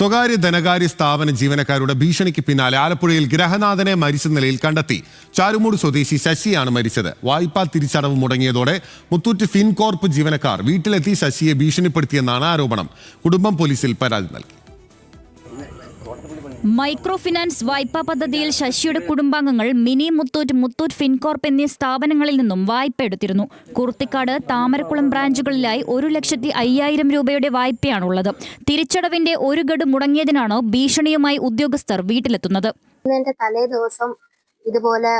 സ്വകാര്യ ധനകാര്യ സ്ഥാപന ജീവനക്കാരുടെ ഭീഷണിക്ക് പിന്നാലെ ആലപ്പുഴയിൽ ഗ്രഹനാഥനെ മരിച്ച നിലയിൽ കണ്ടെത്തി. ചാരുമൂട് സ്വദേശി ശശിയാണ് മരിച്ചത്. വായ്പാ തിരിച്ചടവ് മുടങ്ങിയതോടെ മുത്തൂറ്റ് ഫിൻകോർപ്പ് ജീവനക്കാർ വീട്ടിലെത്തി ശശിയെ ഭീഷണിപ്പെടുത്തിയെന്നാണ് ആരോപണം. കുടുംബം പോലീസിൽ പരാതി നൽകി. മൈക്രോ ഫിനാൻസ് വായ്പാ പദ്ധതിയിൽ ശശിയുടെ കുടുംബാംഗങ്ങൾ മിനി മുത്തൂറ്റ്, മുത്തൂറ്റ് ഫിൻകോർപ്പ് എന്നീ സ്ഥാപനങ്ങളിൽ നിന്നും വായ്പ എടുത്തിരുന്നു. കുർത്തിക്കാട്, താമരക്കുളം ബ്രാഞ്ചുകളിലായി 1,05,000 രൂപയുടെ വായ്പയാണുള്ളത്. തിരിച്ചടവിന്റെ ഒരു ഗഡു മുടങ്ങിയതിനാണ് ഭീഷണിയുമായി ഉദ്യോഗസ്ഥർ വീട്ടിലെത്തുന്നത്. തലേ ദിവസം ഇതുപോലെ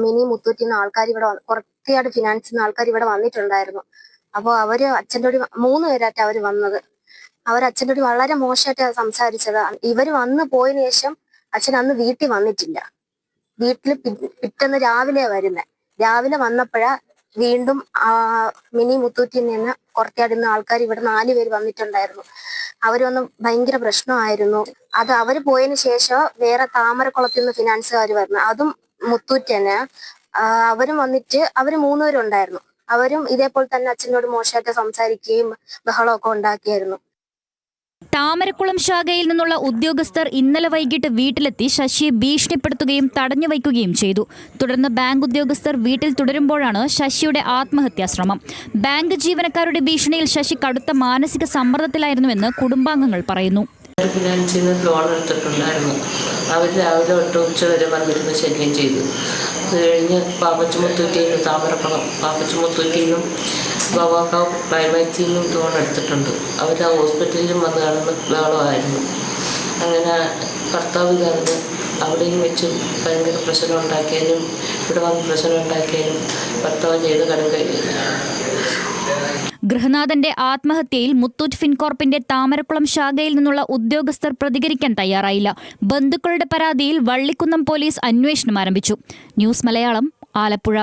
മിനി മുത്തൂറ്റിന്ന് ആൾക്കാർ ഇവിടെ, കുർത്തിക്കാട് ഫിനാൻസിന്ന് ആൾക്കാർ ഇവിടെ വന്നിട്ടുണ്ടായിരുന്നു. അപ്പോൾ അവര് അച്ഛൻ്റെ കൂടി 3 പേരായിട്ട് അവര് വന്നത്. അച്ഛൻ്റെ കൂടി വളരെ മോശമായിട്ട് സംസാരിച്ചത്. ഇവര് വന്ന് പോയതിനു ശേഷം അച്ഛൻ അന്ന് വീട്ടിൽ വന്നിട്ടില്ല. വീട്ടിൽ പിറ്റേന്ന് രാവിലെയാ വരുന്നത്. രാവിലെ വന്നപ്പോഴാ വീണ്ടും മിനി മുത്തൂറ്റിൽ നിന്ന് കുറത്തിയാടുന്ന ആൾക്കാർ ഇവിടെ 4 പേര് വന്നിട്ടുണ്ടായിരുന്നു. അവരൊന്ന് ഭയങ്കര പ്രശ്നമായിരുന്നു. അത് അവര് പോയതിനു ശേഷം വേറെ താമരക്കുളത്തിൽ നിന്ന് ഫിനാൻസുകാർ വരുന്നു. അതും മുത്തൂറ്റ് തന്നെ. അവരും വന്നിട്ട് അവര് 3 പേരുണ്ടായിരുന്നു. അവരും ഇതേപോലെ തന്നെ അച്ഛനോട് മോശമായിട്ട് സംസാരിക്കുകയും ബഹളമൊക്കെ ഉണ്ടാക്കിയായിരുന്നു. താമരക്കുളം ശാഖയിൽ നിന്നുള്ള ഉദ്യോഗസ്ഥർ ഇന്നലെ വൈകിട്ട് വീട്ടിലെത്തി ശശിയെ ഭീഷണിപ്പെടുത്തുകയും തടഞ്ഞു വയ്ക്കുകയും ചെയ്തു. തുടർന്ന് ബാങ്ക് ഉദ്യോഗസ്ഥർ വീട്ടിൽ തുടരുമ്പോഴാണ് ശശിയുടെ ആത്മഹത്യാശ്രമം. ബാങ്ക് ജീവനക്കാരുടെ ഭീഷണിയിൽ ശശി കടുത്ത മാനസിക സമ്മർദ്ദത്തിലായിരുന്നുവെന്ന് കുടുംബാംഗങ്ങൾ പറയുന്നു. ഫിനാൻസിൽ നിന്ന് ലോൺ എടുത്തിട്ടുണ്ടായിരുന്നു. അവർ രാവിലെ തൊട്ട് ഉച്ച വരെ വന്നിരുന്ന് ശല്യം ചെയ്തു. അത് കഴിഞ്ഞ് പാപ്പച്ചുമുത്തൂറ്റിയിൽ താമരക്കുളം പാപ്പച്ചുമുത്തൂറ്റിയിലും ഗോവാക്കാവ് ക്ലൈമാക്സിൽ നിന്നും ലോൺ എടുത്തിട്ടുണ്ട്. അവർ ആ ഹോസ്പിറ്റലിലും വന്ന് കാണുന്ന ബഹളമായിരുന്നു. അങ്ങനെ ഭർത്താവ് കാരണം അവിടെയും വെച്ച് ഭയങ്കര പ്രശ്നം ഉണ്ടാക്കിയാലും ഇവിടെ വന്ന് പ്രശ്നം ഉണ്ടാക്കിയാലും ഭർത്താവ് ചെയ്ത് കടം കഴിയില്ല. ഗൃഹനാഥന്റെ ആത്മഹത്യയിൽ മുത്തൂറ്റ് ഫിൻകോർപ്പിന്റെ താമരക്കുളം ശാഖയിൽ നിന്നുള്ള ഉദ്യോഗസ്ഥർ പ്രതികരിക്കാൻ തയ്യാറായില്ല. ബന്ധുക്കളുടെ പരാതിയിൽ വള്ളിക്കുന്നം പോലീസ് അന്വേഷണം ആരംഭിച്ചു. ന്യൂസ് മലയാളം, ആലപ്പുഴ.